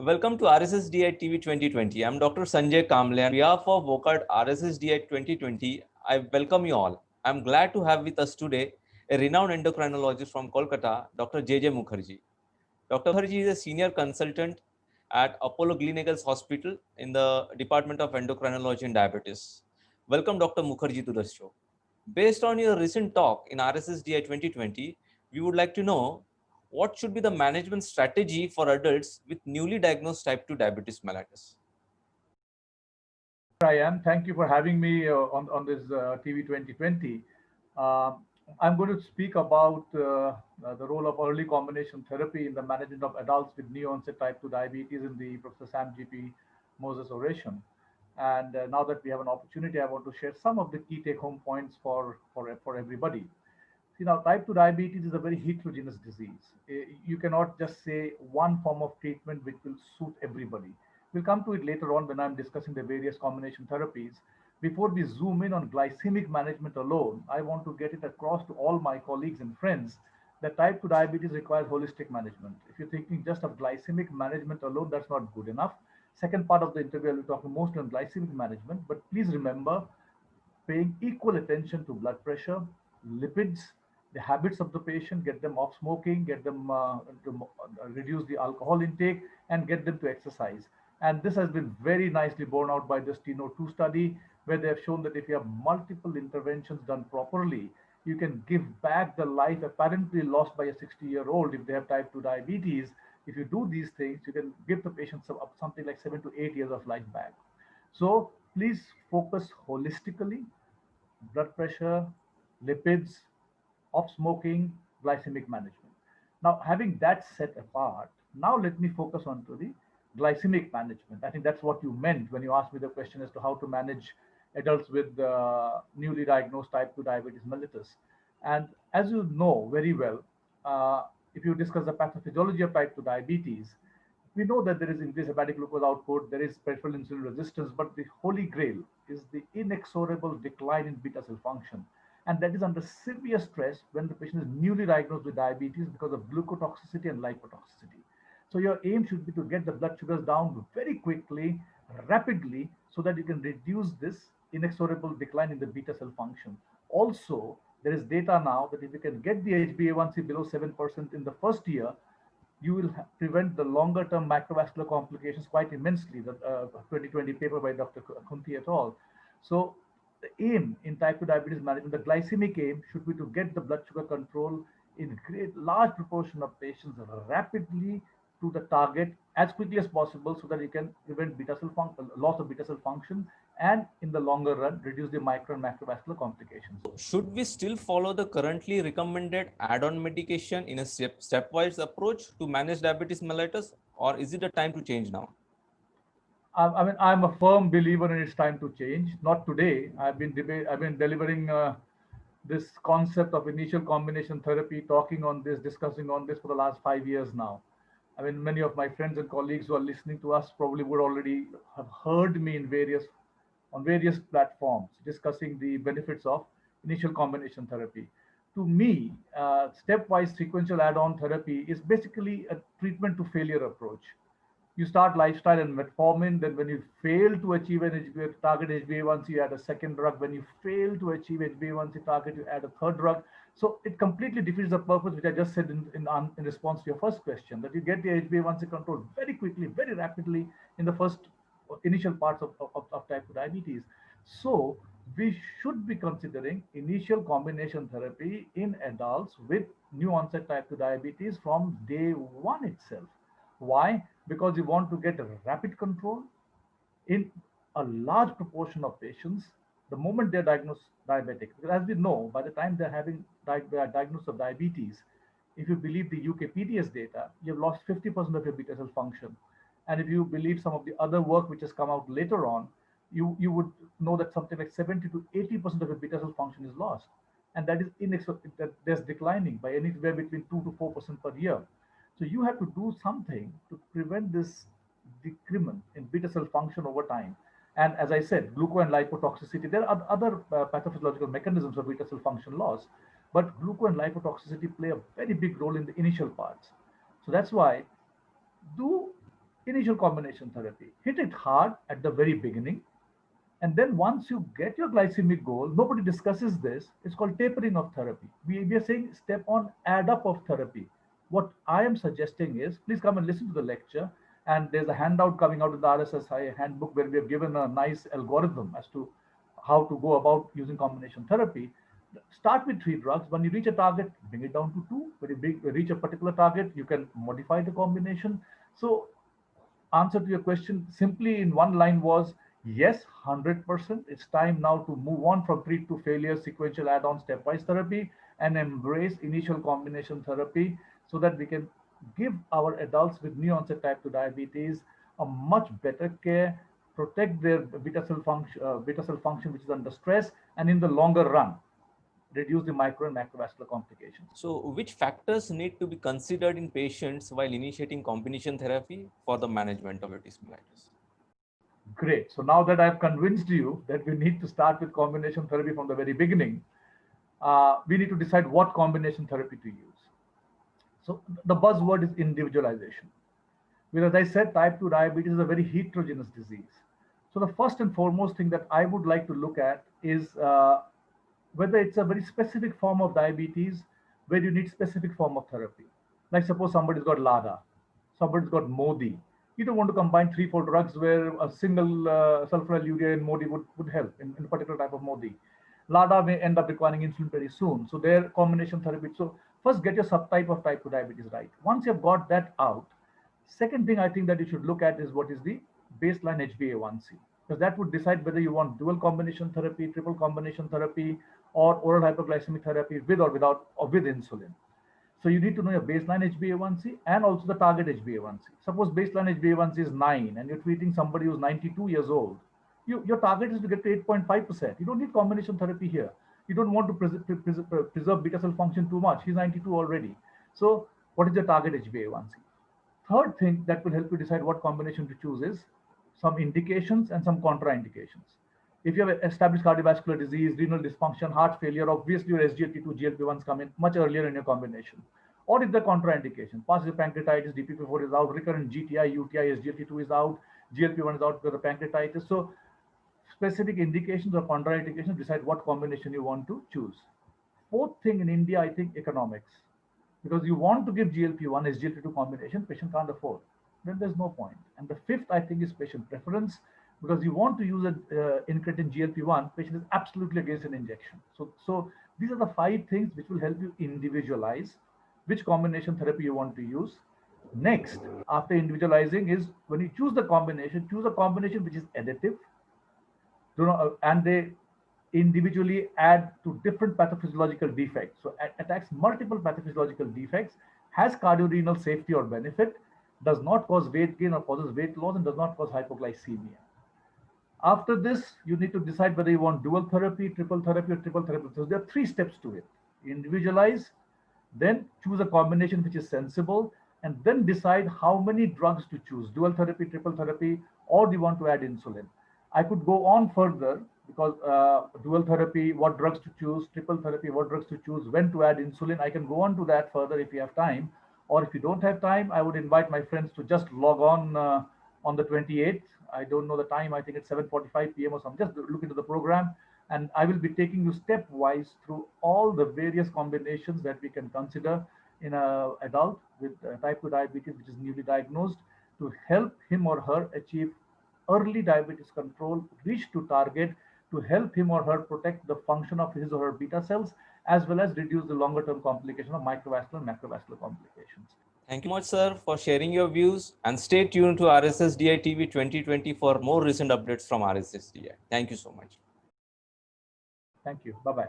Welcome to RSSDI TV 2020. I'm Dr. Sanjay Kamble. On behalf of VOCAD RSSDI 2020, I welcome you all. I'm glad to have with us today a renowned endocrinologist from Kolkata, Dr. JJ Mukherjee. Dr. Mukherjee is a senior consultant at Apollo Gleneagles Hospital in the Department of Endocrinology and Diabetes. Welcome, Dr. Mukherjee, to the show. Based on your recent talk in RSSDI 2020, we would like to know what should be the management strategy for adults with newly diagnosed type 2 diabetes mellitus? I am. Thank you for having me on this TV 2020. Um I'm going to speak about the role of early combination therapy in the management of adults with new onset type 2 diabetes in the Professor Sam G.P. Moses oration. And now that we have an opportunity, I want to share some of the key take home points for everybody. See, now, type 2 diabetes is a very heterogeneous disease. You cannot just say one form of treatment which will suit everybody. We'll come to it later on when I'm discussing the various combination therapies. Before we zoom in on glycemic management alone, I want to get it across to all my colleagues and friends that type 2 diabetes requires holistic management. If you're thinking just of glycemic management alone, that's not good enough. Second part of the interview, I'll be talking mostly on glycemic management, but please remember paying equal attention to blood pressure, lipids, the habits of the patient, get them off smoking, get them to reduce the alcohol intake, and get them to exercise. And this has been very nicely borne out by the STENO 2 study, where they have shown that if you have multiple interventions done properly, you can give back the life apparently lost by a 60-year-old if they have type 2 diabetes. If you do these things, you can give the patient something like 7 to 8 years of life back. So please focus holistically: blood pressure, lipids, off smoking, glycemic management. Now, having that set apart, now let me focus on to the glycemic management. I think that's what you meant when you asked me the question as to how to manage adults with newly diagnosed type 2 diabetes mellitus. And as you know very well, if you discuss the pathophysiology of type 2 diabetes, we know that there is increased hepatic glucose output, there is peripheral insulin resistance, but the holy grail is the inexorable decline in beta cell function. And that is under severe stress when the patient is newly diagnosed with diabetes because of glucotoxicity and lipotoxicity. So your aim should be to get the blood sugars down very quickly, rapidly, so that you can reduce this inexorable decline in the beta cell function. Also, there is data now that if you can get the HbA1c below 7% in the first year, you will prevent the longer term macrovascular complications quite immensely. The 2020 paper by Dr. Kunti et al. So the aim in type 2 diabetes management, the glycemic aim should be to get the blood sugar control in great large proportion of patients rapidly to the target as quickly as possible so that you can prevent loss of beta cell function, and in the longer run reduce the micro and macrovascular complications. Should we still follow the currently recommended add-on medication in a stepwise approach to manage diabetes mellitus, or is it a time to change now? I mean, I'm a firm believer in it's time to change. Not today. I've been delivering this concept of initial combination therapy, talking on this, discussing on this for the last 5 years now. I mean, many of my friends and colleagues who are listening to us probably would already have heard me in various platforms discussing the benefits of initial combination therapy. To me, stepwise sequential add-on therapy is basically a treatment to failure approach. You start lifestyle and metformin, then when you fail to achieve an target HbA1c, you add a second drug. When you fail to achieve HbA1c target, you add a third drug. So it completely defeats the purpose, which I just said in response to your first question, that you get the HbA1c control very quickly, very rapidly in the first initial parts of type 2 diabetes. So we should be considering initial combination therapy in adults with new onset type 2 diabetes from day one itself. Why? Because you want to get a rapid control in a large proportion of patients the moment they're diagnosed diabetic. Because as we know, by the time they're having diagnosis of diabetes, if you believe the UKPDS data, you've lost 50% of your beta cell function. And if you believe some of the other work which has come out later on, you would know that something like 70 to 80% of your beta cell function is lost. And that is that's declining by anywhere between 2 to 4% per year. So you have to do something to prevent this decrement in beta cell function over time. And as I said, gluco and lipotoxicity, there are other pathophysiological mechanisms of beta cell function loss, but gluco and lipotoxicity play a very big role in the initial parts. So that's why do initial combination therapy. Hit it hard at the very beginning. And then once you get your glycemic goal, nobody discusses this. It's called tapering of therapy. We are saying step on add up of therapy. What I am suggesting is, please come and listen to the lecture. And there's a handout coming out of the RSSI handbook where we have given a nice algorithm as to how to go about using combination therapy. Start with 3 drugs. When you reach a target, bring it down to 2. When you reach a particular target, you can modify the combination. So answer to your question simply in one line was, yes, 100%. It's time now to move on from treat to failure, sequential add-on, stepwise therapy, and embrace initial combination therapy so that we can give our adults with new onset type 2 diabetes a much better care, protect their beta cell function, which is under stress, and in the longer run, reduce the micro and macrovascular complications. So which factors need to be considered in patients while initiating combination therapy for the management of verticis mellitus? Great. So now that I've convinced you that we need to start with combination therapy from the very beginning, we need to decide what combination therapy to use. So the buzzword is individualization. Because as I said, type 2 diabetes is a very heterogeneous disease. So the first and foremost thing that I would like to look at is whether it's a very specific form of diabetes where you need specific form of therapy. Like suppose somebody's got LADA, somebody's got MODI. You don't want to combine 3-4 drugs where a single sulfonylurea in MODI would help in a particular type of MODI. LADA may end up requiring insulin very soon. So their combination therapy. So first get your subtype of type 2 diabetes right. Once you've got that out, second thing I think that you should look at is what is the baseline HbA1c. Because that would decide whether you want dual combination therapy, triple combination therapy, or oral hypoglycemic therapy with or without or with insulin. So you need to know your baseline HbA1c and also the target HbA1c. Suppose baseline HbA1c is 9 and you're treating somebody who's 92 years old. Your target is to get to 8.5%. You don't need combination therapy here. You don't want to preserve beta cell function too much. He's 92 already. So what is your target HbA1c? Third thing that will help you decide what combination to choose is some indications and some contraindications. If you have established cardiovascular disease, renal dysfunction, heart failure, obviously your SGLT2, GLP-1s come in much earlier in your combination. Or if the contraindication, positive pancreatitis, DPP4 is out, recurrent GTI, UTI, SGLT2 is out, GLP-1 is out because of pancreatitis. So specific indications or contraindications decide what combination you want to choose. Fourth thing in India, I think economics. Because you want to give GLP-1, SGLT2 combination, patient can't afford. Then there's no point. And the fifth, I think, is patient preference. Because you want to use an incretin GLP-1, patient is absolutely against an injection. So these are the 5 things which will help you individualize which combination therapy you want to use. Next, after individualizing is when you choose the combination, choose a combination which is additive. And they individually add to different pathophysiological defects. So attacks multiple pathophysiological defects, has cardiorenal safety or benefit, does not cause weight gain or causes weight loss, and does not cause hypoglycemia. After this, you need to decide whether you want dual therapy, triple therapy, or triple therapy. So there are 3 steps to it. Individualize, then choose a combination which is sensible, and then decide how many drugs to choose, dual therapy, triple therapy, or do you want to add insulin. I could go on further because dual therapy, what drugs to choose, triple therapy, what drugs to choose, when to add insulin. I can go on to that further if you have time. Or if you don't have time, I would invite my friends to just log on the 28th. I don't know the time. I think it's 7:45 p.m. or something. Just look into the program, and I will be taking you stepwise through all the various combinations that we can consider in an adult with type 2 diabetes, which is newly diagnosed, to help him or her achieve early diabetes control, reach to target, to help him or her protect the function of his or her beta cells, as well as reduce the longer term complication of microvascular and macrovascular complications. Thank you much, sir, for sharing your views, and stay tuned to RSSDI TV 2020 for more recent updates from RSSDI. Thank you so much. Thank you. Bye-bye.